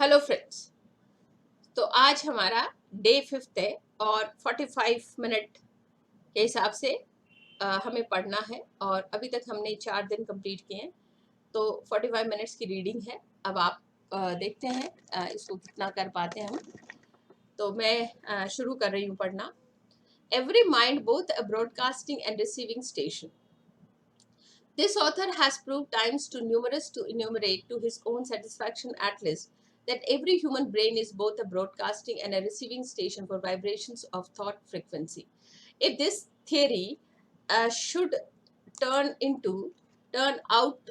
Hello friends. तो आज हमारा डे 5 है और 45 मिनट के हिसाब से हमें पढ़ना है और अभी तक हमने 4 दिन कंप्लीट किए हैं। तो 45 मिनट्स की रीडिंग है। अब आप देखते हैं इसको कितना कर पाते हैं हम। तो मैं शुरू कर रही हूँ पढ़ना। Every mind both a broadcasting and receiving station. This author has proved times too numerous to enumerate to his own satisfaction at least that every human brain is both a broadcasting and a receiving station for vibrations of thought frequency. If this theory should turn into turn out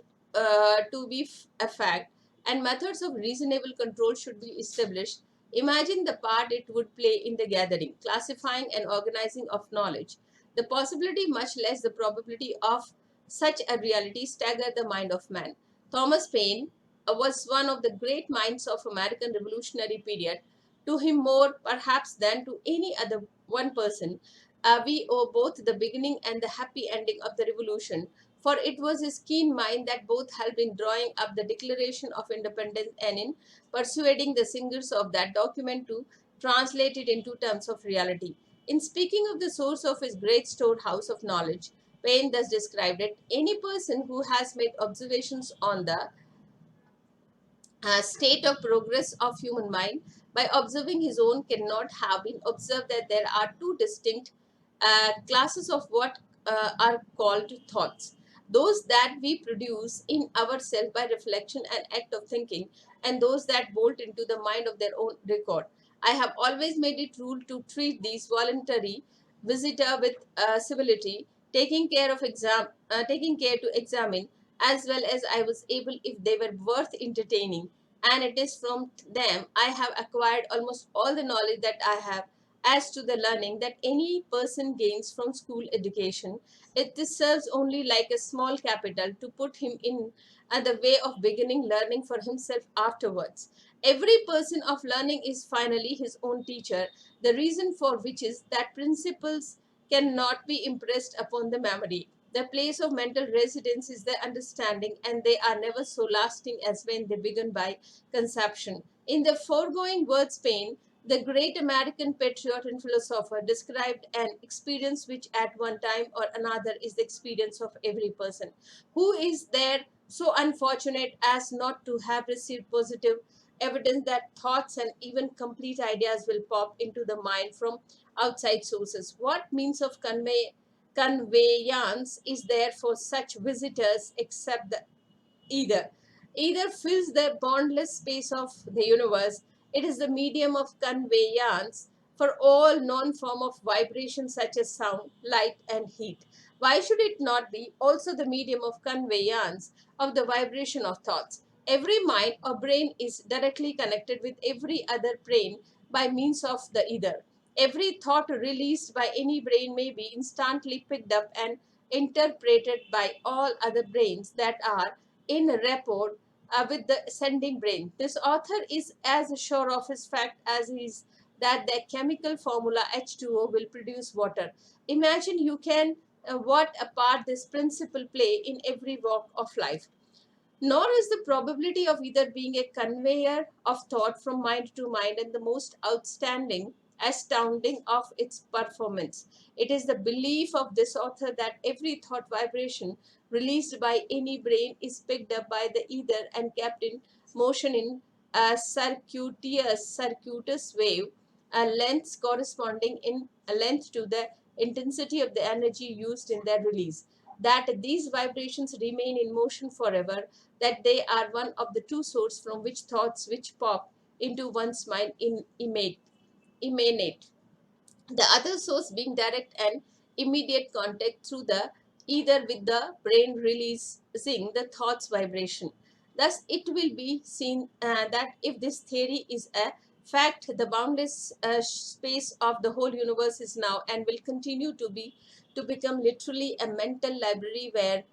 to be a fact and methods of reasonable control should be established, imagine the part it would play in the gathering, classifying and organizing of knowledge. The possibility, much less the probability of such a reality staggered the mind of man. Thomas Paine was one of the great minds of American Revolutionary period. To him more perhaps than to any other one person, we owe both the beginning and the happy ending of the revolution, for it was his keen mind that both helped in drawing up the Declaration of Independence and in persuading the singers of that document to translate it into terms of reality. In speaking of the source of his great storehouse of knowledge, Paine thus described it: any person who has made observations on the state of progress of human mind by observing his own cannot have been observed that there are two distinct classes of what are called thoughts: those that we produce in ourselves by reflection and act of thinking, and those that bolt into the mind of their own record. I have always made it rule to treat these voluntary visitor with civility, taking care to examine as well as I was able if they were worth entertaining, and it is from them I have acquired almost all the knowledge that I have as to the learning that any person gains from school education. It serves only like a small capital to put him in the way of beginning learning for himself afterwards. Every person of learning is finally his own teacher, the reason for which is that principles cannot be impressed upon the memory. The place of mental residence is the understanding, and they are never so lasting as when they begin by conception. In the foregoing words, Paine, the great American patriot and philosopher, described an experience which at one time or another is the experience of every person. Who is there so unfortunate as not to have received positive evidence that thoughts and even complete ideas will pop into the mind from outside sources? What means of conveyance is there for such visitors except the either? Either fills the boundless space of the universe. It is the medium of conveyance for all known form of vibration such as sound, light, and heat. Why should it not be also the medium of conveyance of the vibration of thoughts? Every mind or brain is directly connected with every other brain by means of the either. Every thought released by any brain may be instantly picked up and interpreted by all other brains that are in rapport with the sending brain. This author is as sure of his fact as he is that the chemical formula H2O will produce water. Imagine you can what a part this principle play in every walk of life. Nor is the probability of either being a conveyor of thought from mind to mind and the most astounding of its performance. It is the belief of this author that every thought vibration released by any brain is picked up by the ether and kept in motion in a circuitous wave, a length corresponding in a length to the intensity of the energy used in their release. That these vibrations remain in motion forever, that they are one of the two sources from which thoughts which pop into one's mind emanate, the other source being direct and immediate contact through the either with the brain releasing the thoughts vibration. Thus it will be seen that if this theory is a fact, the boundless space of the whole universe is now and will continue to become literally a mental library where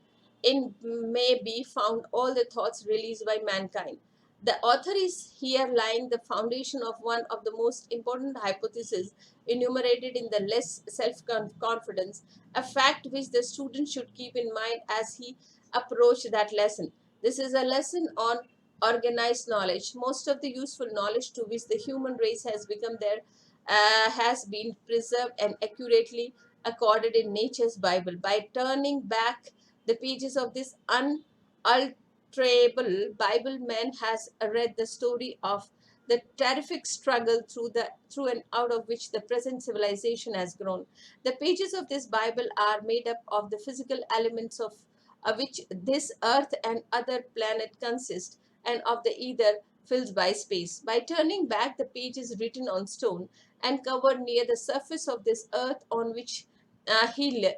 in may be found all the thoughts released by mankind. The author is here laying the foundation of one of the most important hypotheses enumerated in the less self-confidence, a fact which the student should keep in mind as he approach that lesson. This is a lesson on organized knowledge. Most of the useful knowledge to which the human race has become there has been preserved and accurately accorded in nature's Bible. By turning back the pages of this unalterable Bible, man has read the story of the terrific struggle through and out of which the present civilization has grown. The pages of this Bible are made up of the physical elements of which this earth and other planet consist, and of the ether filled by space. By turning back the pages written on stone and covered near the surface of this earth on which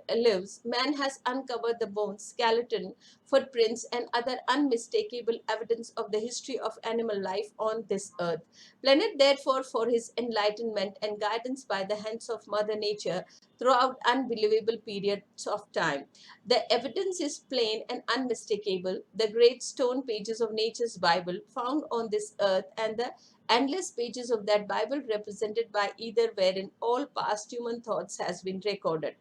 lives, man has uncovered the bones, skeleton, footprints, and other unmistakable evidence of the history of animal life on this earth. Planet, therefore, for his enlightenment and guidance by the hands of Mother Nature throughout unbelievable periods of time. The evidence is plain and unmistakable. The great stone pages of nature's Bible found on this earth and the endless pages of that Bible represented by either wherein all past human thoughts has been recorded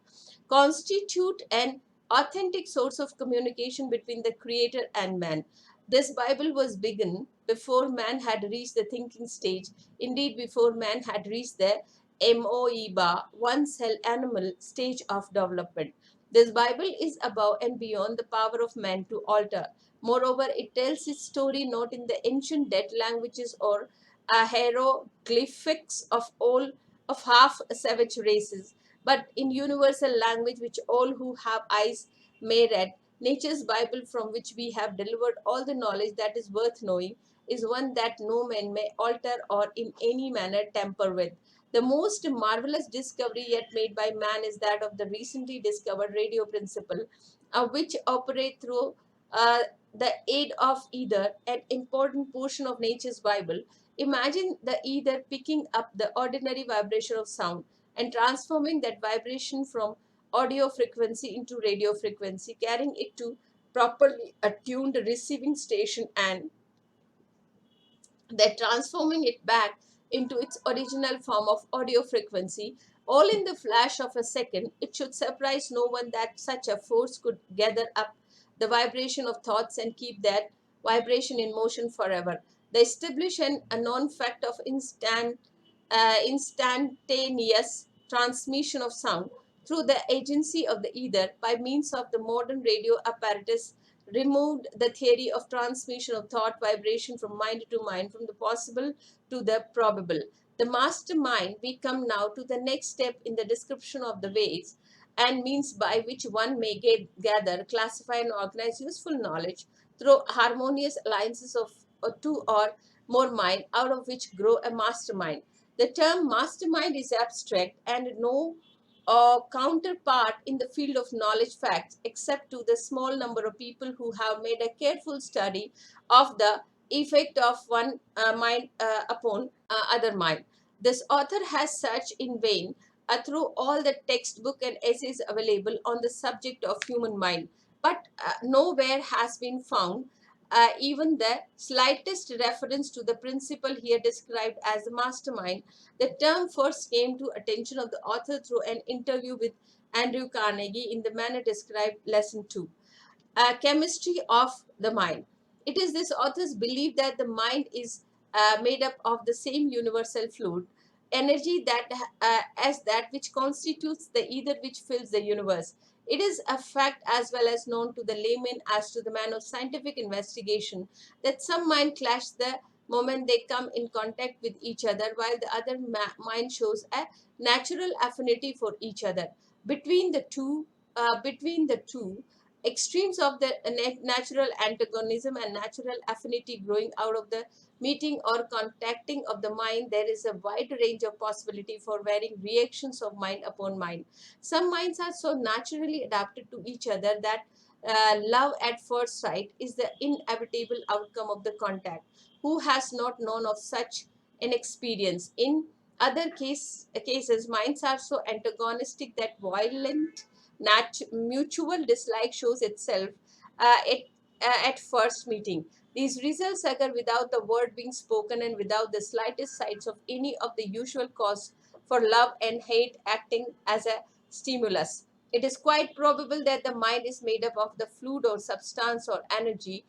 constitute an authentic source of communication between the creator and man. This Bible was begun before man had reached the thinking stage, indeed before man had reached the amoeba, one cell animal stage of development. This Bible is above and beyond the power of man to alter. Moreover, it tells its story not in the ancient dead languages or hieroglyphics of all of half savage races, but in universal language which all who have eyes may read. Nature's Bible, from which we have delivered all the knowledge that is worth knowing, is one that no man may alter or in any manner tamper with. The most marvelous discovery yet made by man is that of the recently discovered radio principle, which operate through uh, the aid of ether, an important portion of nature's Bible. Imagine the ether picking up the ordinary vibration of sound and transforming that vibration from audio frequency into radio frequency, carrying it to properly attuned receiving station, and then transforming it back into its original form of audio frequency, all in the flash of a second. It should surprise no one that such a force could gather up the vibration of thoughts and keep that vibration in motion forever. They establish a non fact of instantaneous transmission of sound through the agency of the ether by means of the modern radio apparatus removed the theory of transmission of thought vibration from mind to mind, from the possible to the probable. The mastermind, we come now to the next step in the description of the ways and means by which one may gather, classify, and organize useful knowledge through harmonious alliances of two or more mind, out of which grow a mastermind. The term mastermind is abstract and no counterpart in the field of knowledge facts, except to the small number of people who have made a careful study of the effect of one mind upon other mind. This author has searched in vain through all the textbook and essays available on the subject of human mind, but nowhere has been found even the slightest reference to the principle here described as the mastermind. The term first came to attention of the author through an interview with Andrew Carnegie in the manner described lesson 2, chemistry of the mind. It is this author's belief that the mind is made up of the same universal fluid energy that as that which constitutes the ether which fills the universe. It is a fact as well as known to the layman as to the man of scientific investigation that some mind clash the moment they come in contact with each other, while the other mind shows a natural affinity for each other. Between the two extremes of the natural antagonism and natural affinity growing out of the meeting or contacting of the mind, there is a wide range of possibility for varying reactions of mind upon mind. Some minds are so naturally adapted to each other that love at first sight is the inevitable outcome of the contact. Who has not known of such an experience? In other cases, minds are so antagonistic that violent mutual dislike shows itself at first meeting. These results occur without the word being spoken and without the slightest signs of any of the usual cause for love and hate acting as a stimulus. It is quite probable that the mind is made up of the fluid or substance or energy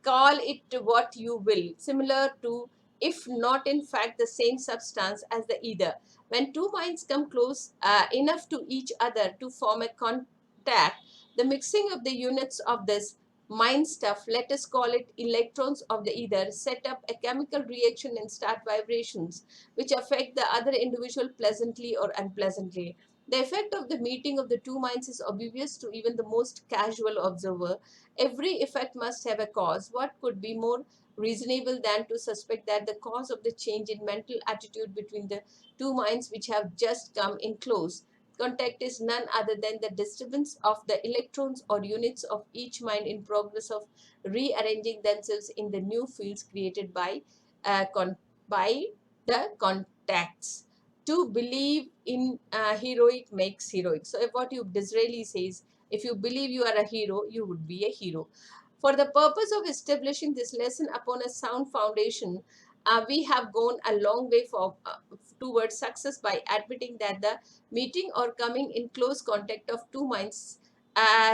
call it what you will, similar to, if not in fact the same substance as the ether. When two minds come close enough to each other to form a contact, the mixing of the units of this mind stuff, let us call it electrons of the ether, set up a chemical reaction and start vibrations which affect the other individual pleasantly or unpleasantly. The effect of the meeting of the two minds is obvious to even the most casual observer. Every effect must have a cause. What could be more reasonable than to suspect that the cause of the change in mental attitude between the two minds which have just come in close contact is none other than the disturbance of the electrons or units of each mind in progress of rearranging themselves in the new fields created by the contacts. To believe in heroic makes heroic. So, if what you Disraeli says, if you believe you are a hero, you would be a hero. For the purpose of establishing this lesson upon a sound foundation, we have gone a long way towards success by admitting that the meeting or coming in close contact of two minds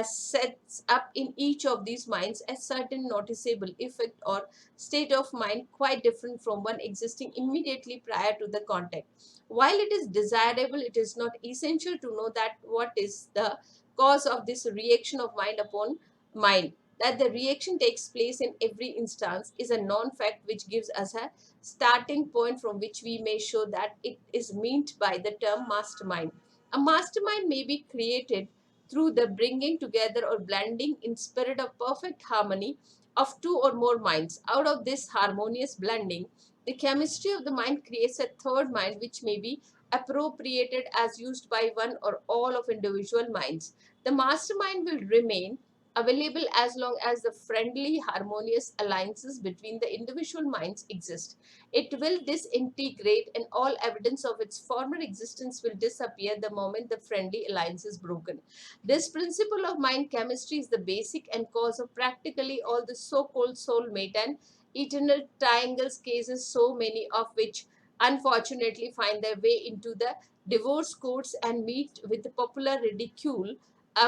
sets up in each of these minds a certain noticeable effect or state of mind quite different from one existing immediately prior to the contact. While it is desirable, it is not essential to know that what is the cause of this reaction of mind upon mind. That the reaction takes place in every instance is a non-fact which gives us a starting point from which we may show that it is meant by the term mastermind. A mastermind may be created through the bringing together or blending in spirit of perfect harmony of two or more minds. Out of this harmonious blending, the chemistry of the mind creates a third mind which may be appropriated as used by one or all of individual minds. The mastermind will remain available as long as the friendly, harmonious alliances between the individual minds exist. It will disintegrate, and all evidence of its former existence will disappear the moment the friendly alliance is broken. This principle of mind chemistry is the basic and cause of practically all the so called soulmate and eternal triangles cases, so many of which unfortunately find their way into the divorce courts and meet with popular ridicule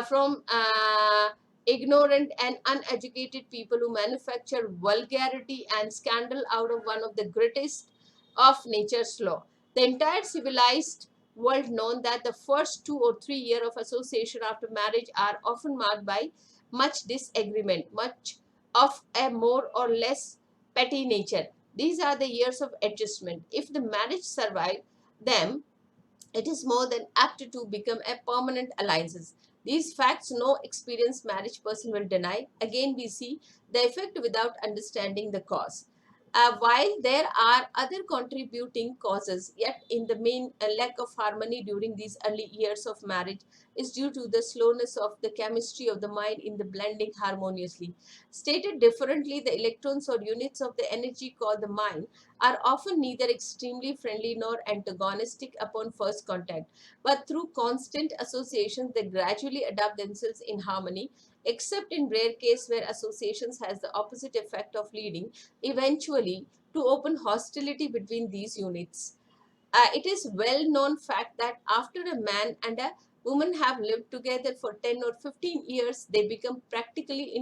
from ignorant and uneducated people who manufacture vulgarity and scandal out of one of the greatest of nature's law. The entire civilized world known that the first 2 or 3 years of association after marriage are often marked by much disagreement, much of a more or less petty nature. These are the years of adjustment. If the marriage survive them, it is more than apt to become a permanent alliance. These facts no experienced marriage person will deny. Again, we see the effect without understanding the cause. While there are other contributing causes, yet in the main lack of harmony during these early years of marriage is due to the slowness of the chemistry of the mind in the blending harmoniously. Stated differently, the electrons or units of the energy called the mind are often neither extremely friendly nor antagonistic upon first contact, but through constant associations they gradually adapt themselves in harmony, except in rare case where associations has the opposite effect of leading eventually to open hostility between these units. It is well known fact that after a man and a woman have lived together for 10 or 15 years, they become practically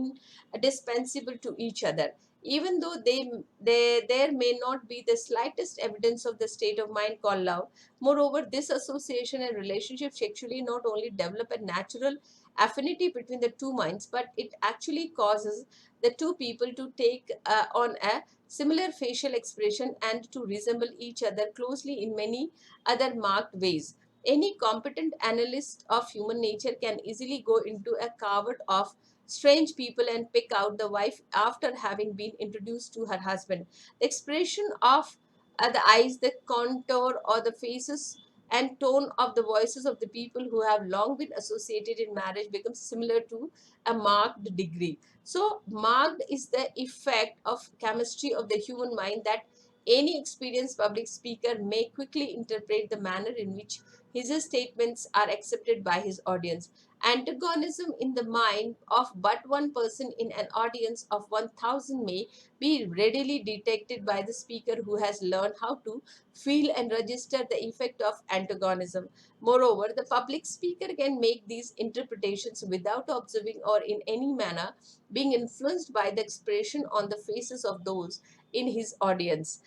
indispensable to each other. Even though there may not be the slightest evidence of the state of mind called love. Moreover, this association and relationship sexually not only develop a natural affinity between the two minds, but it actually causes the two people to take on a similar facial expression and to resemble each other closely in many other marked ways. Any competent analyst of human nature can easily go into a covert of strange people and pick out the wife after having been introduced to her husband. The expression of the eyes, the contour, or the faces and tone of the voices of the people who have long been associated in marriage becomes similar to a marked degree. So, marked is the effect of chemistry of the human mind that any experienced public speaker may quickly interpret the manner in which his statements are accepted by his audience. Antagonism in the mind of but one person in an audience of 1,000 may be readily detected by the speaker who has learned how to feel and register the effect of antagonism. Moreover, the public speaker can make these interpretations without observing or in any manner being influenced by the expression on the faces of those in his audience.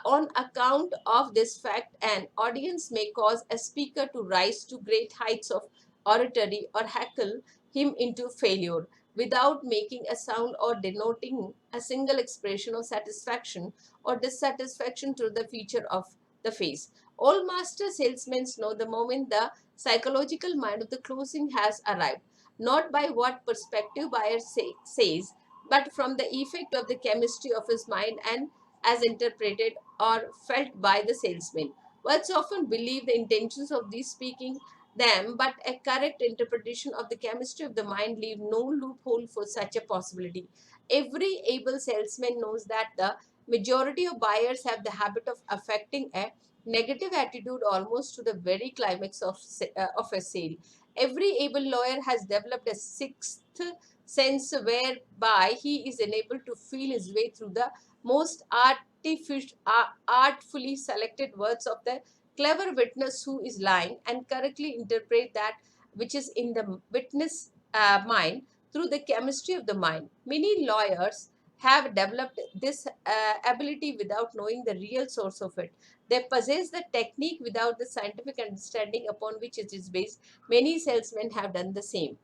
On account of this fact, an audience may cause a speaker to rise to great heights of oratory or heckle him into failure without making a sound or denoting a single expression of satisfaction or dissatisfaction through the feature of the face. All master salesmen know the moment the psychological mind of the closing has arrived, not by what perspective buyer says, but from the effect of the chemistry of his mind and as interpreted or felt by the salesman. Words often believe the intentions of these speaking them, but a correct interpretation of the chemistry of the mind leave no loophole for such a possibility. Every able salesman knows that the majority of buyers have the habit of affecting a negative attitude almost to the very climax of a sale. Every able lawyer has developed a sixth sense whereby he is enabled to feel his way through the most artfully selected words of the clever witness who is lying and correctly interpret that which is in the witness mind through the chemistry of the mind. Many lawyers have developed this ability without knowing the real source of it. They possess the technique without the scientific understanding upon which it is based. Many salesmen have done the same.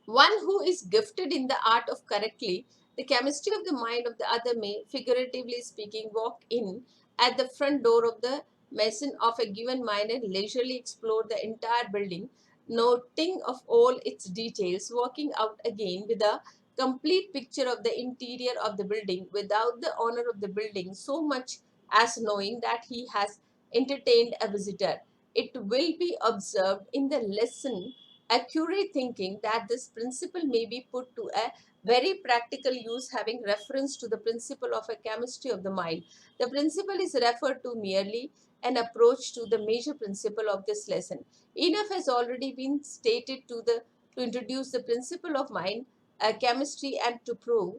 One who is gifted in the art of correctly the chemistry of the mind of the other may, figuratively speaking, walk in at the front door of the mason of a given mind and leisurely explore the entire building, noting of all its details, walking out again with a complete picture of the interior of the building without the honor of the building so much as knowing that he has entertained a visitor. It will be observed in the lesson accurate thinking that this principle may be put to a very practical use having reference to the principle of a chemistry of the mind. The principle is referred to merely an approach to the major principle of this lesson. Enough has already been stated to introduce the principle of mind chemistry and to prove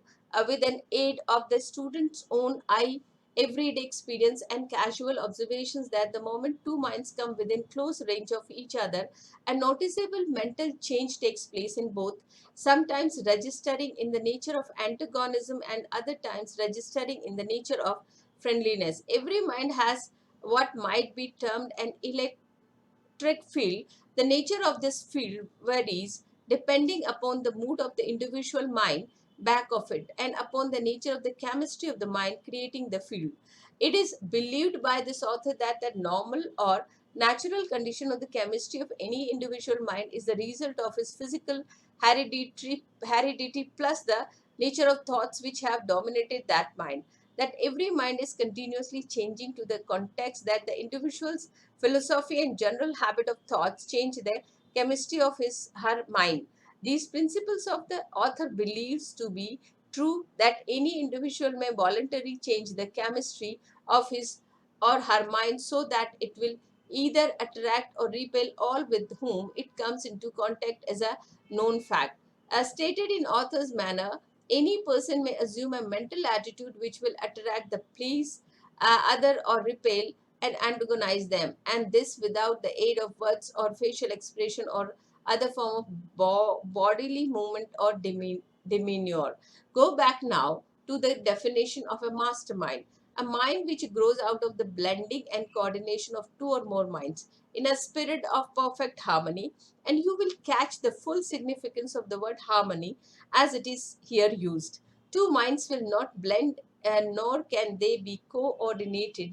with an aid of the student's own eye everyday experience and casual observations that the moment two minds come within close range of each other a noticeable mental change takes place in both, sometimes registering in the nature of antagonism and other times registering in the nature of friendliness. Every mind has what might be termed an electric field. The nature of this field varies depending upon the mood of the individual mind back of it and upon the nature of the chemistry of the mind creating the field. It is believed by this author that the normal or natural condition of the chemistry of any individual mind is the result of his physical heredity plus the nature of thoughts which have dominated that mind. That every mind is continuously changing to the context that the individual's philosophy and general habit of thoughts change the chemistry of her mind. These principles of the author believes to be true that any individual may voluntarily change the chemistry of his or her mind so that it will either attract or repel all with whom it comes into contact as a known fact. As stated in author's manner, any person may assume a mental attitude which will attract the please other or repel and antagonize them, and this without the aid of words or facial expression or other form of bodily movement or demeanor. Go back now to the definition of a mastermind. A mind which grows out of the blending and coordination of two or more minds in a spirit of perfect harmony, and you will catch the full significance of the word harmony as it is here used. Two minds will not blend and nor can they be coordinated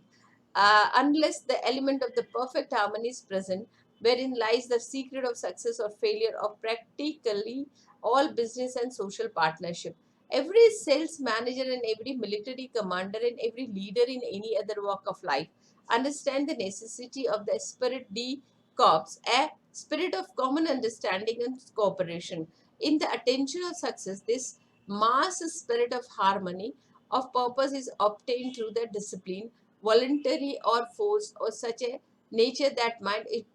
unless the element of the perfect harmony is present, wherein lies the secret of success or failure of practically all business and social partnership. Every sales manager and every military commander and every leader in any other walk of life understand the necessity of the spirit de corps, a spirit of common understanding and cooperation. In the attention of success, this mass spirit of harmony of purpose is obtained through the discipline voluntary or forced or such a nature that mind it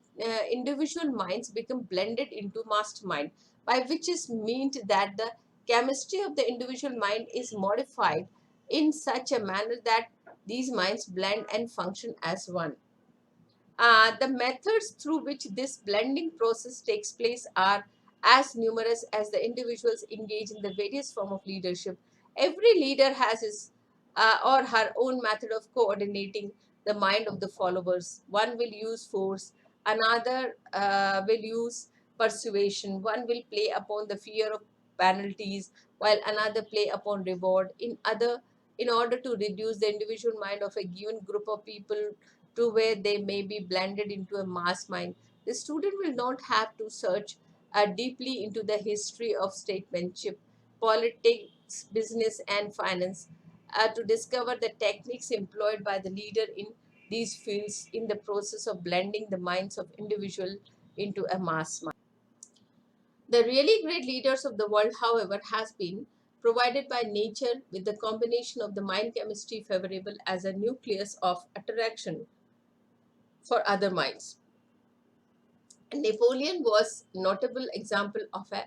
individual minds become blended into mastermind, by which is meant that the chemistry of the individual mind is modified in such a manner that these minds blend and function as one. The methods through which this blending process takes place are as numerous as the individuals engage in the various form of leadership. Every leader has his or her own method of coordinating the mind of the followers. One will use force, another will use persuasion, one will play upon the fear of penalties, while another play upon reward. In order to reduce the individual mind of a given group of people to where they may be blended into a mass mind. The student will not have to search deeply into the history of statesmanship, politics, business, and finance to discover the techniques employed by the leader in these fields in the process of blending the minds of individual into a mass mind. The really great leaders of the world, however, has been provided by nature with the combination of the mind chemistry favorable as a nucleus of attraction for other minds. Napoleon was notable example of a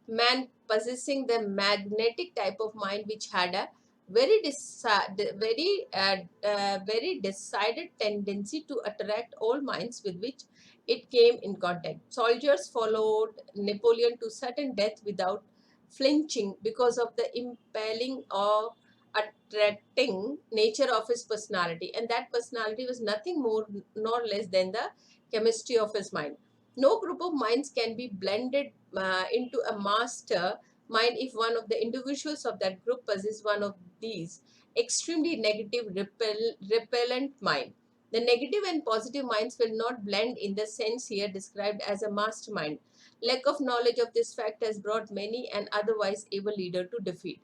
man possessing the magnetic type of mind which had a very decided tendency to attract all minds with which it came in contact. Soldiers followed Napoleon to certain death without flinching because of the impelling or attracting nature of his personality, and that personality was nothing more nor less than the chemistry of his mind. No group of minds can be blended into a master mind if one of the individuals of that group possesses one of these extremely negative, repellent mind. The negative and positive minds will not blend in the sense here described as a mastermind. Lack of knowledge of this fact has brought many an otherwise able leader to defeat.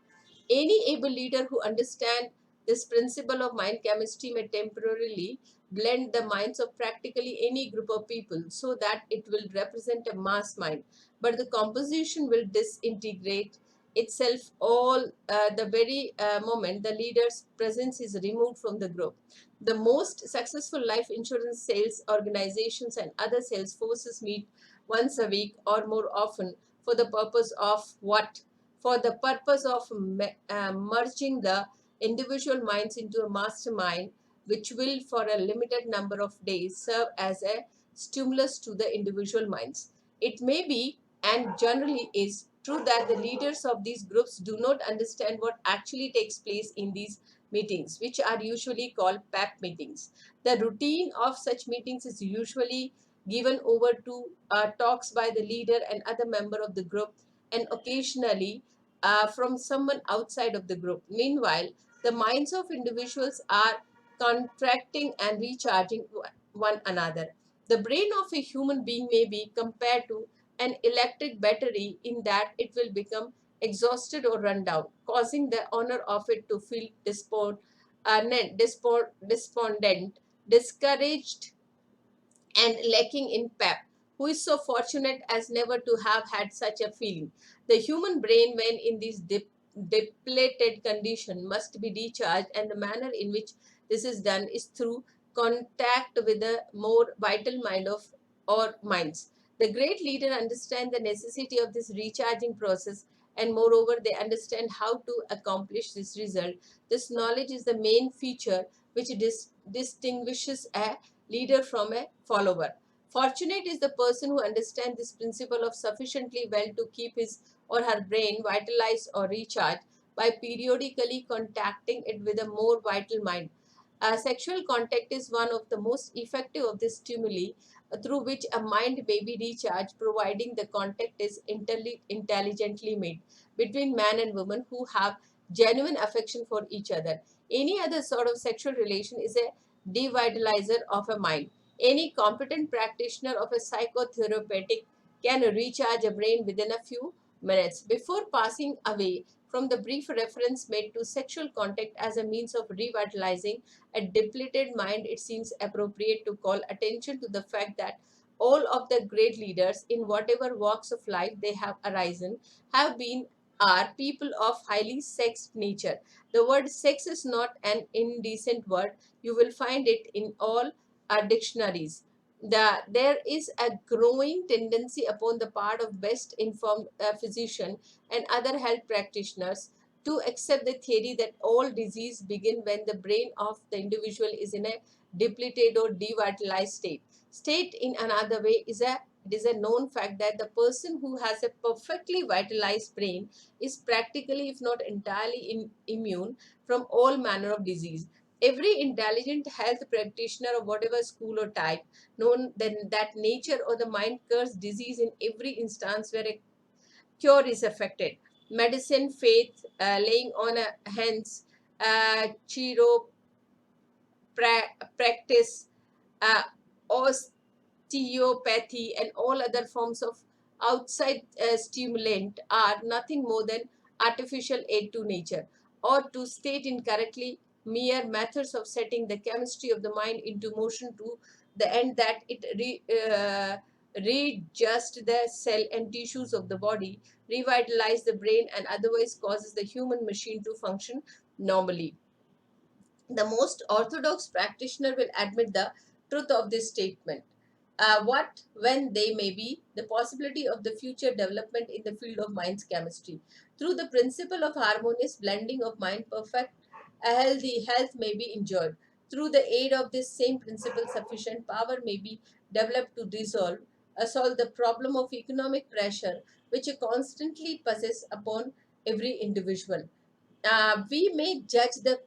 Any able leader who understands this principle of mind chemistry may temporarily blend the minds of practically any group of people so that it will represent a mass mind, but the composition will disintegrate itself all the very moment the leader's presence is removed from the group. The most successful life insurance sales organizations and other sales forces meet once a week or more often for the purpose of what? For the purpose of merging the individual minds into a mastermind, which will, for a limited number of days, serve as a stimulus to the individual minds. It may be, and generally is, true that the leaders of these groups do not understand what actually takes place in these meetings, which are usually called PAP meetings. The routine of such meetings is usually given over to talks by the leader and other member of the group, and occasionally from someone outside of the group. Meanwhile, the minds of individuals are contracting and recharging one another. The brain of a human being may be compared to an electric battery in that it will become exhausted or run down, causing the owner of it to feel despondent, discouraged, and lacking in pep. Who is so fortunate as never to have had such a feeling? The human brain, when in this depleted condition, must be recharged, and the manner in which this is done is through contact with the more vital mind of or minds. The great leader understand the necessity of this recharging process, and moreover they understand how to accomplish this result. This knowledge is the main feature which distinguishes a leader from a follower. Fortunate is the person who understands this principle of sufficiently well to keep his or her brain vitalized or recharged by periodically contacting it with a more vital mind. Sexual contact is one of the most effective of the stimuli through which a mind may be recharged, providing the contact is intelligently made between man and woman who have genuine affection for each other. Any other sort of sexual relation is a devitalizer of a mind. Any competent practitioner of a psychotherapeutic can recharge a brain within a few minutes. Before passing away from the brief reference made to sexual contact as a means of revitalizing a depleted mind, it seems appropriate to call attention to the fact that all of the great leaders in whatever walks of life they have arisen have been are people of highly sexed nature. The word sex is not an indecent word. You will find it in all dictionaries. there is a growing tendency upon the part of best informed physician and other health practitioners to accept the theory that all disease begin when the brain of the individual is in a depleted or devitalized state. State in another way is a it is a known fact that the person who has a perfectly vitalized brain is practically, if not entirely, immune from all manner of disease. Every intelligent health practitioner of whatever school or type known then that nature or the mind cures disease in every instance where a cure is affected. Medicine, faith, laying on a hands, practice, uh, osteopathy, and all other forms of outside stimulant are nothing more than artificial aid to nature, or to state incorrectly, mere methods of setting the chemistry of the mind into motion to the end that it readjust the cell and tissues of the body, revitalize the brain, and otherwise causes the human machine to function normally. The most orthodox practitioner will admit the truth of this statement. What, when they may be, the possibility of the future development in the field of mind's chemistry. Through the principle of harmonious blending of mind, perfect a healthy health may be enjoyed. Through the aid of this same principle, sufficient power may be developed to solve the problem of economic pressure which constantly presses upon every individual. We may judge the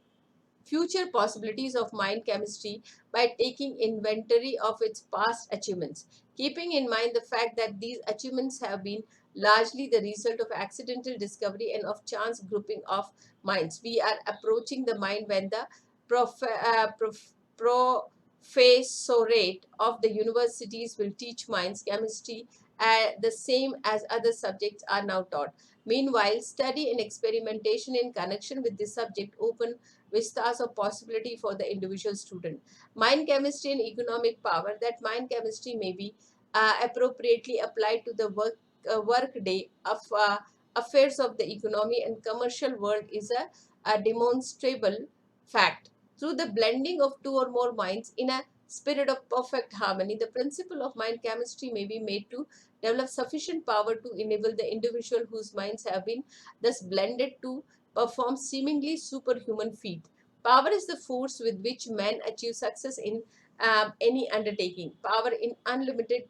future possibilities of mind chemistry by taking inventory of its past achievements, keeping in mind the fact that these achievements have been largely the result of accidental discovery and of chance grouping of minds. We are approaching the mind when the professorate of the universities will teach minds chemistry the same as other subjects are now taught. Meanwhile, study and experimentation in connection with this subject open vistas of possibility for the individual student. Mind chemistry and economic power. That mind chemistry may be appropriately applied to the work day of affairs of the economy and commercial world is a demonstrable fact. Through the blending of two or more minds in a spirit of perfect harmony, the principle of mind chemistry may be made to develop sufficient power to enable the individual whose minds have been thus blended to perform seemingly superhuman feat. Power is the force with which men achieve success in any undertaking. Power in unlimited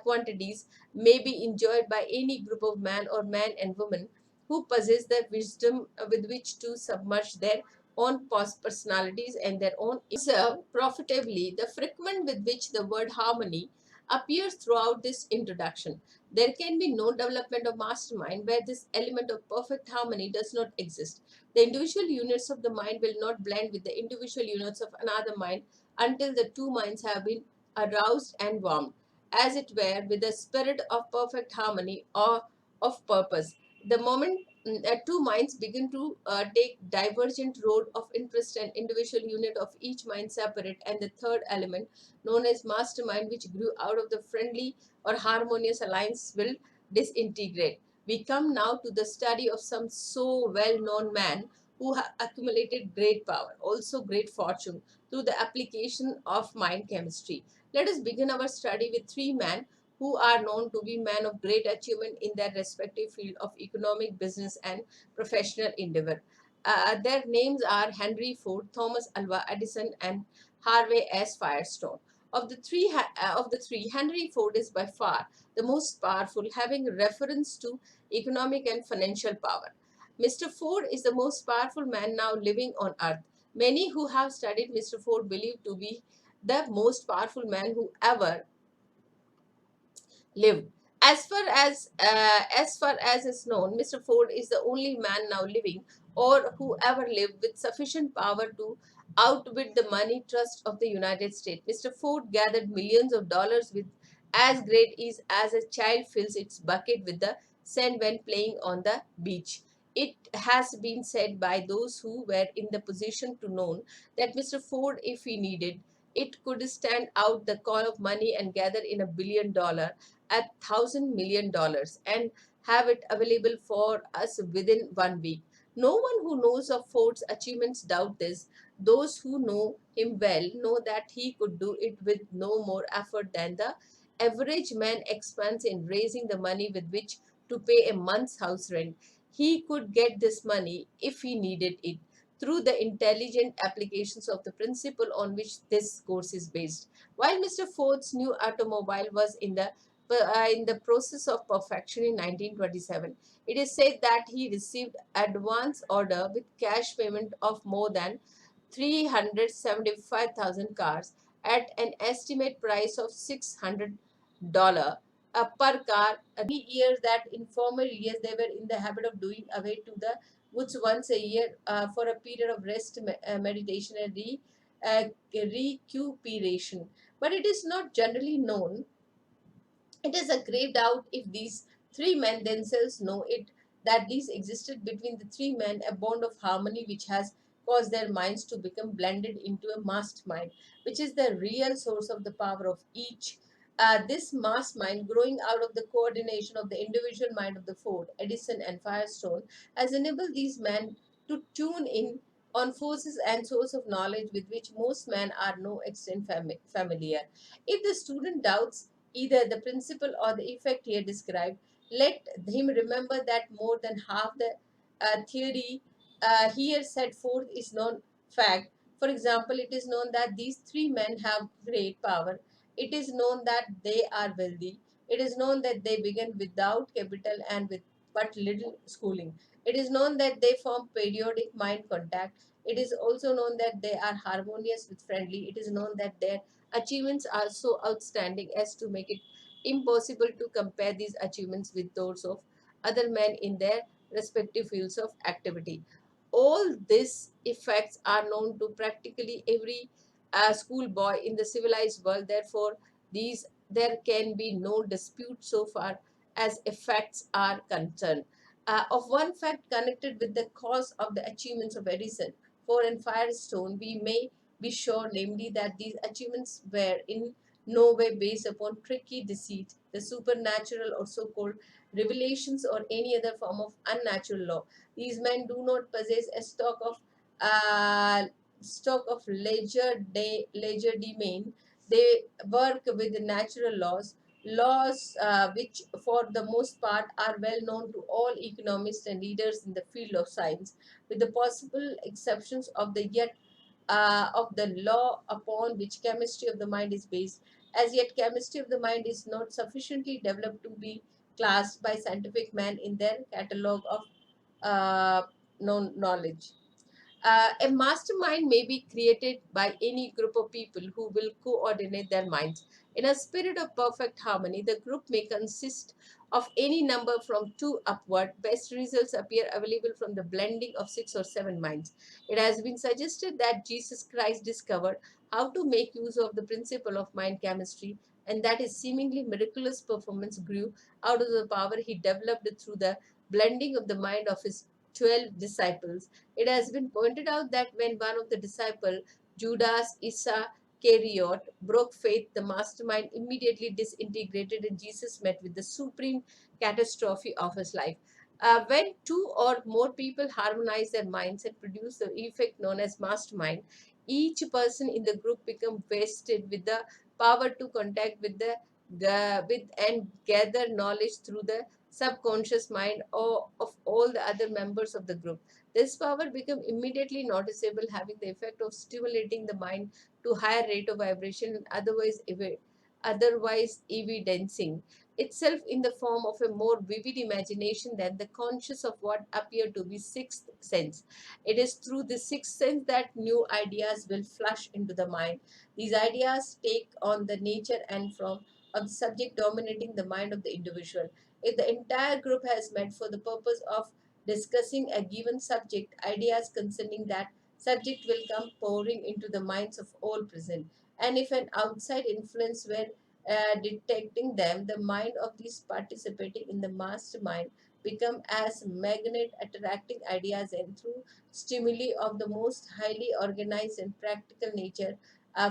quantities may be enjoyed by any group of man or man and woman who possess the wisdom with which to submerge their own personalities and their own serve profitably the frequent with which the word harmony appears throughout this introduction. There can be no development of mastermind where this element of perfect harmony does not exist. The individual units of the mind will not blend with the individual units of another mind until the two minds have been aroused and warmed, as it were, with the spirit of perfect harmony or of purpose. The moment two minds begin to take divergent road of interest and individual unit of each mind separate, and the third element known as mastermind which grew out of the friendly or harmonious alliance will disintegrate. We come now to the study of some so well-known man who have accumulated great power, also great fortune, through the application of mind chemistry. Let us begin our study with three men who are known to be men of great achievement in their respective field of economic, business, and professional endeavor. Their names are Henry Ford, Thomas Alva Edison, and Harvey S. Firestone. Of the three, Henry Ford is by far the most powerful, having reference to economic and financial power. Mr. Ford is the most powerful man now living on earth. Many who have studied Mr. Ford believe to be the most powerful man who ever lived. As far as is known, Mr. Ford is the only man now living or who ever lived with sufficient power to outbid the money trust of the United States. Mr. Ford gathered millions of dollars with as great ease as a child fills its bucket with the sand when playing on the beach. It has been said by those who were in the position to know that Mr. Ford, if he needed, it could stand out the call of money and gather in $1 billion at $1,000 million and have it available for us within 1 week. No one who knows of Ford's achievements doubt this. Those who know him well know that he could do it with no more effort than the average man expends in raising the money with which to pay a month's house rent. He could get this money, if he needed it, through the intelligent applications of the principle on which this course is based. While Mr. Ford's new automobile was in the process of perfection in 1927, it is said that he received advance order with cash payment of more than 375,000 cars at an estimate price of $600 per car. Many years that in former years they were in the habit of doing away to the woods once a year for a period of rest, meditation, and recuperation. But it is not generally known, it is a grave doubt if these three men themselves know it, that these existed between the three men a bond of harmony which has caused their minds to become blended into a mastermind, which is the real source of the power of each. This mastermind, growing out of the coordination of the individual mind of the Ford, Edison, and Firestone, has enabled these men to tune in on forces and source of knowledge with which most men are no extent familiar. If the student doubts either the principle or the effect here described, let him remember that more than half the theory here set forth is known fact. For example, it is known that these three men have great power. It is known that they are wealthy. It is known that they begin without capital and with but little schooling. It is known that they form periodic mind contact. It is also known that they are harmonious with friendly. It is known that their achievements are so outstanding as to make it impossible to compare these achievements with those of other men in their respective fields of activity. All these effects are known to practically every schoolboy in the civilized world. Therefore, these there can be no dispute so far as effects are concerned. Of one fact connected with the cause of the achievements of Edison, Ford, and Firestone, we may be sure, namely, that these achievements were in no way based upon tricky deceit, the supernatural or so called revelations, or any other form of unnatural law. These men do not possess a uh, stock of legerdemain. They work with natural laws, which for the most part are well known to all economists and leaders in the field of science, with the possible exceptions of the law upon which chemistry of the mind is based. As yet, chemistry of the mind is not sufficiently developed to be classed by scientific men in their catalogue of uh, known knowledge. A mastermind may be created by any group of people who will coordinate their minds. In a spirit of perfect harmony, the group may consist of any number from two upward. Best results appear available from the blending of six or seven minds. It has been suggested that Jesus Christ discovered how to make use of the principle of mind chemistry, and that his seemingly miraculous performance grew out of the power he developed through the blending of the mind of his 12 disciples. It has been pointed out that when one of the disciples, Judas Iscariot, broke faith, the mastermind immediately disintegrated and Jesus met with the supreme catastrophe of his life. When two or more people harmonize their minds and produce the effect known as mastermind, each person in the group becomes vested with the power to contact with with and gather knowledge through the subconscious mind of all the other members of the group. This power become immediately noticeable, having the effect of stimulating the mind to higher rate of vibration and otherwise evidencing itself in the form of a more vivid imagination than the conscious of what appear to be sixth sense. It is through the sixth sense that new ideas will flush into the mind. These ideas take on the nature and form of the subject dominating the mind of the individual. If the entire group has met for the purpose of discussing a given subject, ideas concerning that subject will come pouring into the minds of all present. And if an outside influence were detecting them, the mind of these participating in the mastermind become as magnet attracting ideas and through stimuli of the most highly organized and practical nature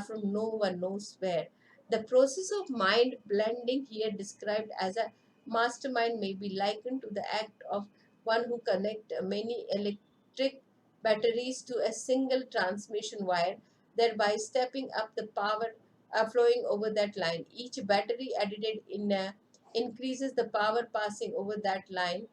from no one knows where. The process of mind blending here described as a mastermind may be likened to the act of one who connect many electric batteries to a single transmission wire. thereby stepping up the power flowing over that line. Each battery added increases the power passing over that line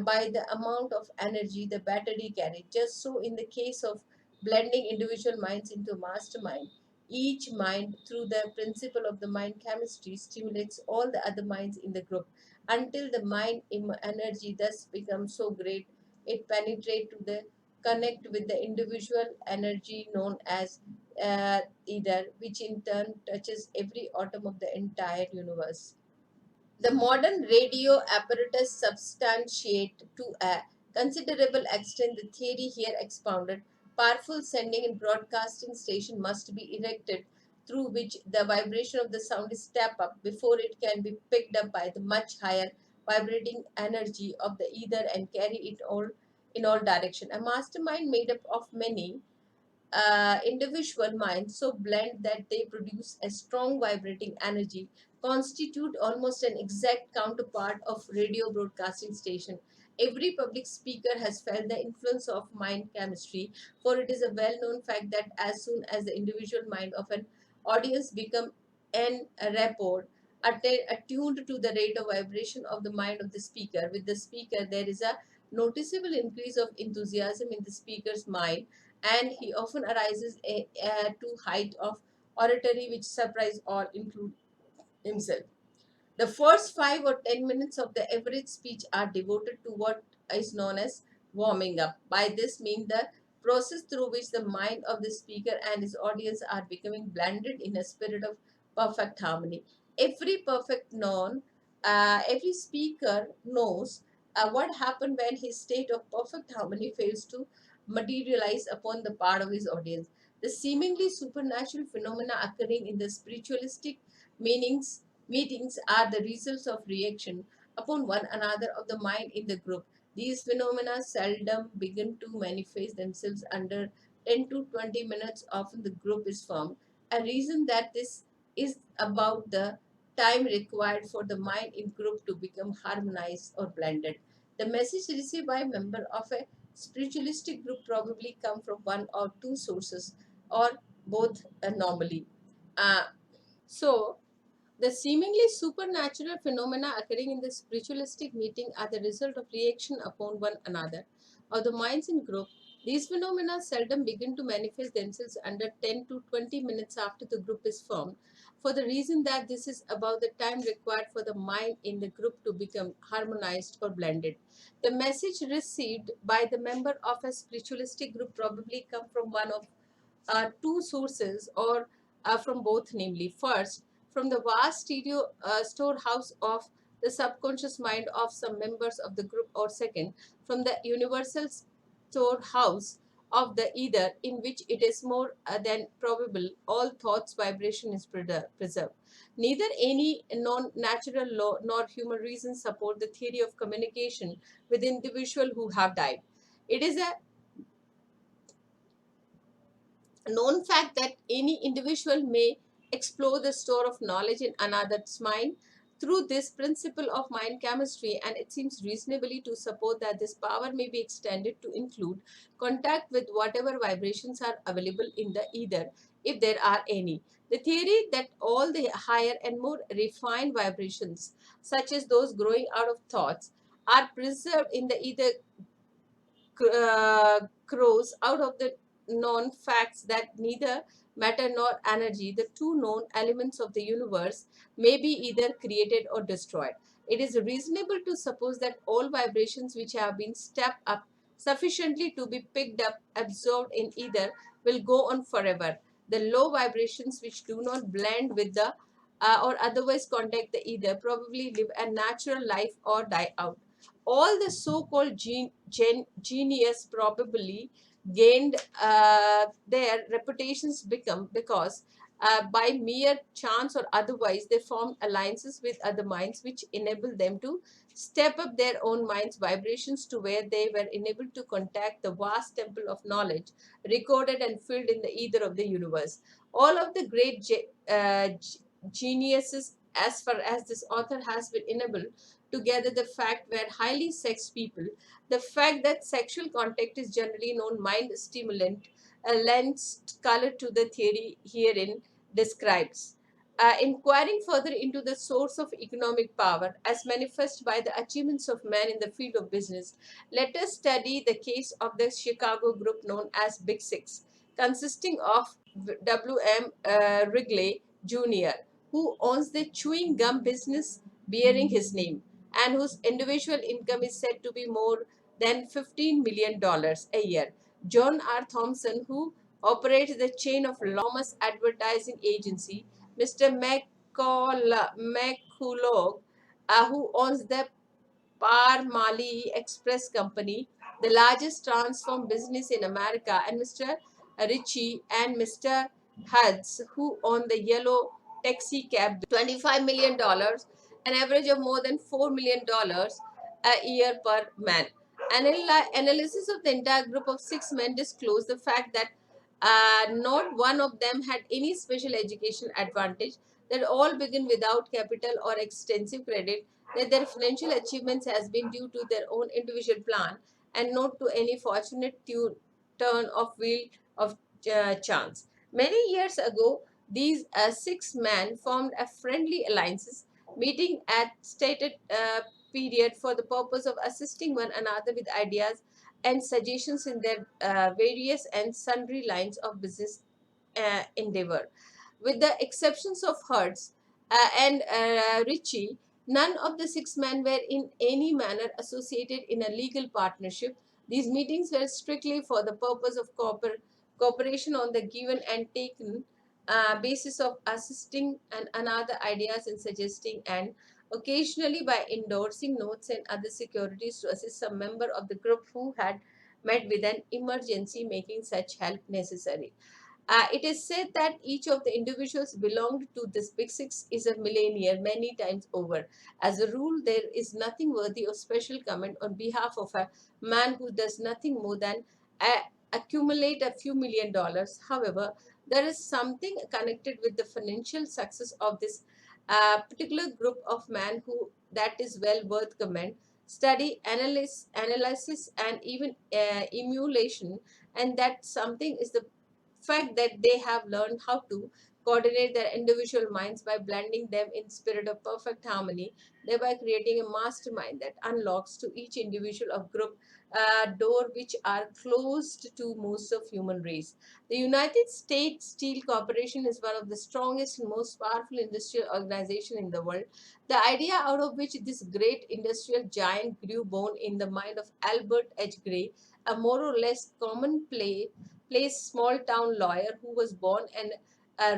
by the amount of energy the battery carried. Just so, in the case of blending individual minds into a mastermind, each mind, through the principle of the mind chemistry, stimulates all the other minds in the group until the mind energy thus becomes so great it penetrates to the connect with the individual energy known as ether, which in turn touches every atom of the entire universe. The modern radio apparatus substantiate to a considerable extent the theory here expounded. Powerful sending and broadcasting station must be erected through which the vibration of the sound is step up before it can be picked up by the much higher vibrating energy of the ether and carry it all in all direction. A mastermind made up of many individual minds so blend that they produce a strong vibrating energy constitute almost an exact counterpart of radio broadcasting station. Every public speaker has felt the influence of mind chemistry, for it is a well-known fact that as soon as the individual mind of an audience become en rapport, attuned to the rate of vibration of the mind of the speaker with the speaker, there is a noticeable increase of enthusiasm in the speaker's mind, and he often arises to height of oratory which surprise all, include himself. The first 5 or 10 minutes of the average speech are devoted to what is known as warming up. By this mean the process through which the mind of the speaker and his audience are becoming blended in a spirit of perfect harmony. Every speaker knows what happened when his state of perfect harmony fails to materialize upon the part of his audience. The seemingly supernatural phenomena occurring in the spiritualistic meanings meetings are the results of reaction upon one another of the mind in the group. These phenomena seldom begin to manifest themselves under 10 to 20 minutes after the group is formed. A reason that this is about the time required for the mind in group to become harmonized or blended. The message received by a member of a spiritualistic group probably come from one or two sources or both normally. Uh, so, the seemingly supernatural phenomena occurring in the spiritualistic meeting are the result of reaction upon one another of the minds in group. These phenomena seldom begin to manifest themselves under 10 to 20 minutes after the group is formed, for the reason that this is about the time required for the mind in the group to become harmonized or blended. The message received by the member of a spiritualistic group probably come from one of two sources or from both, namely, first, from the vast storehouse of the subconscious mind of some members of the group, or second, from the universal storehouse of the ether, in which it is more than probable all thoughts vibration is preserved. Neither any non-natural law nor human reason support the theory of communication with individuals who have died. It is a known fact that any individual may explore the store of knowledge in another's mind through this principle of mind chemistry, and it seems reasonably to suppose that this power may be extended to include contact with whatever vibrations are available in the ether, if there are any. The theory that all the higher and more refined vibrations, such as those growing out of thoughts, are preserved in the ether grows out of the known facts that neither matter nor energy, the two known elements of the universe, may be either created or destroyed. It is reasonable to suppose that all vibrations which have been stepped up sufficiently to be picked up, absorbed in ether, will go on forever. The low vibrations which do not blend with the or otherwise contact the ether probably live a natural life or die out. All the so-called genius probably gained their reputations become because by mere chance or otherwise they formed alliances with other minds which enable them to step up their own minds vibrations to where they were enabled to contact the vast temple of knowledge recorded and filled in the ether of the universe. All of the great geniuses, as far as this author has been enabled together, the fact were highly sexed people, the fact that sexual contact is generally known mind stimulant, lends color to the theory herein describes. Inquiring further into the source of economic power as manifest by the achievements of men in the field of business, let us study the case of the Chicago group known as Big Six, consisting of W.M. Wrigley Jr., who owns the chewing gum business bearing his name, and whose individual income is said to be more than $15 million a year. John R. Thompson, who operates the chain of Thomas Advertising Agency, Mr. McCullough, who owns the Parmali Express Company, the largest transform business in America, and Mr. Ritchie and Mr. Huds, who own the yellow taxi cab $25 million, an average of more than $4 million a year per man. Analysis of the entire group of six men disclosed the fact that not one of them had any special education advantage, that all begin without capital or extensive credit, that their financial achievements has been due to their own individual plan and not to any fortunate turn of wheel of chance. Many years ago, these six men formed a friendly alliances, meeting at stated period for the purpose of assisting one another with ideas and suggestions in their various and sundry lines of business endeavor. With the exceptions of Hertz and Ritchie, none of the six men were in any manner associated in a legal partnership. These meetings were strictly for the purpose of cooperation on the given and taken basis of assisting and another ideas and suggesting, and occasionally by endorsing notes and other securities to assist some member of the group who had met with an emergency, making such help necessary. It is said that each of the individuals belonged to this Big Six is a millionaire many times over. As a rule, there is nothing worthy of special comment on behalf of a man who does nothing more than accumulate a few $1,000,000. However, there is something connected with the financial success of this particular group of men who that is well worth comment, study, analysis, and even emulation, and that something is the fact that they have learned how to coordinate their individual minds by blending them in spirit of perfect harmony, thereby creating a mastermind that unlocks to each individual of group a door which are closed to most of human race. The United States Steel Corporation is one of the strongest and most powerful industrial organization in the world. The idea out of which this great industrial giant grew born in the mind of Albert H. Gray, a more or less commonplace small town lawyer who was born and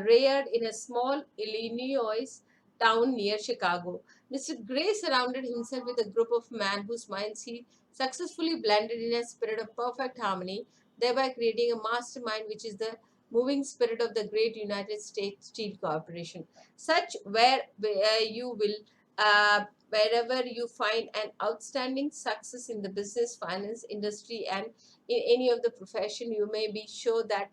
reared in a small Illinois town near Chicago. Mr. Gray surrounded himself with a group of men whose minds he successfully blended in a spirit of perfect harmony, thereby creating a mastermind which is the moving spirit of the great United States Steel Corporation. Such where you will wherever you find an outstanding success in the business, finance, industry, and in any of the profession, you may be sure that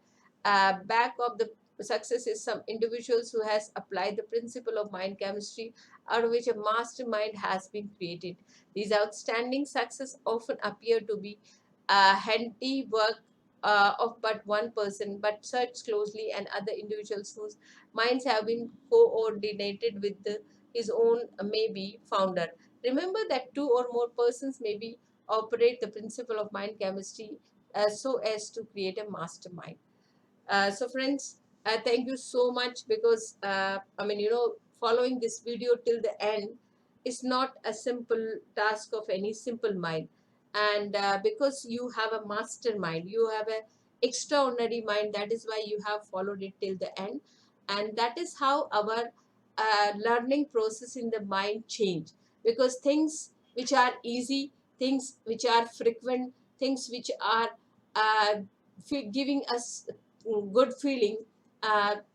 back of the success is some individuals who has applied the principle of mind chemistry, out of which a mastermind has been created. These outstanding success often appear to be handiwork of but one person, but search closely and other individuals whose minds have been coordinated with his own may be founder. Remember that two or more persons may be operate the principle of mind chemistry so as to create a mastermind. So friends, thank you so much, because following this video till the end is not a simple task of any simple mind. And because you have a mastermind, you have a extraordinary mind, that is why you have followed it till the end. And that is how our learning process in the mind change, because things which are easy, things which are frequent, things which are uh, giving us good feeling,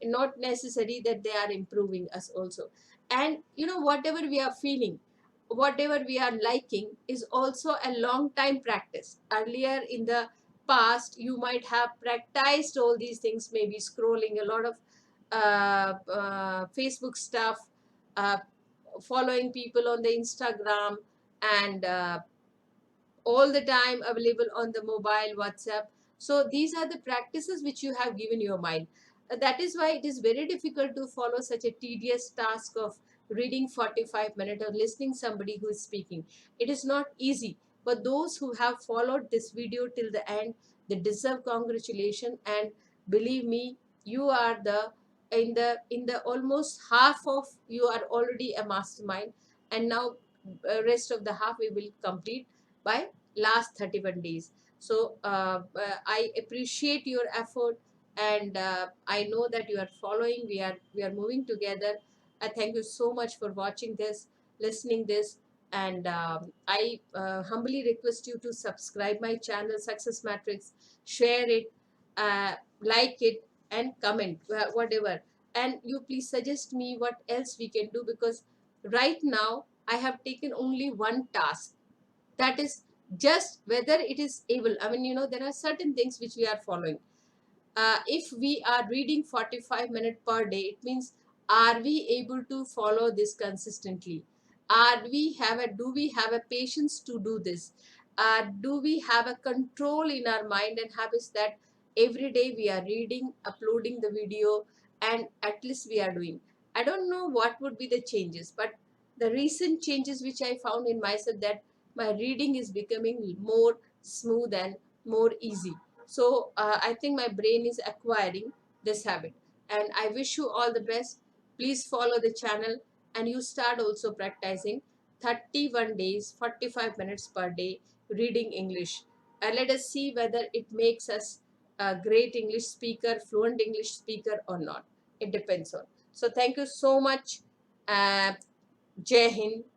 not necessary that they are improving us also. And whatever we are feeling, whatever we are liking is also a long time practice. Earlier in the past, you might have practiced all these things, maybe scrolling a lot of Facebook stuff, uh, following people on the Instagram, and all the time available on the mobile WhatsApp. So these are the practices which you have given your mind. That is why it is very difficult to follow such a tedious task of reading 45 minutes or listening somebody who is speaking. It is not easy. But those who have followed this video till the end, they deserve congratulations. And believe me, you are the in the almost half of you are already a mastermind, and now rest of the half we will complete by last 31 days. So I appreciate your effort, and I know that you are following. We are moving together. I thank you so much for watching this, listening this, and I humbly request you to subscribe my channel Success Matrix, share it, like it, and comment whatever. And you please suggest me what else we can do, because right now I have taken only one task, that is just whether it is able. I mean, there are certain things which we are following. If we are reading 45 minutes per day, it means, are we able to follow this consistently? Do we have a patience to do this? Do we have a control in our mind and habits that every day we are reading, uploading the video, and at least we are doing? I don't know what would be the changes, but the recent changes which I found in myself, that my reading is becoming more smooth and more easy. So I think my brain is acquiring this habit, and I wish you all the best. Please follow the channel, and you start also practicing 31 days, 45 minutes per day reading English. And let us see whether it makes us a great English speaker, fluent English speaker or not. It depends on. So thank you so much. Uh, Jai Hind.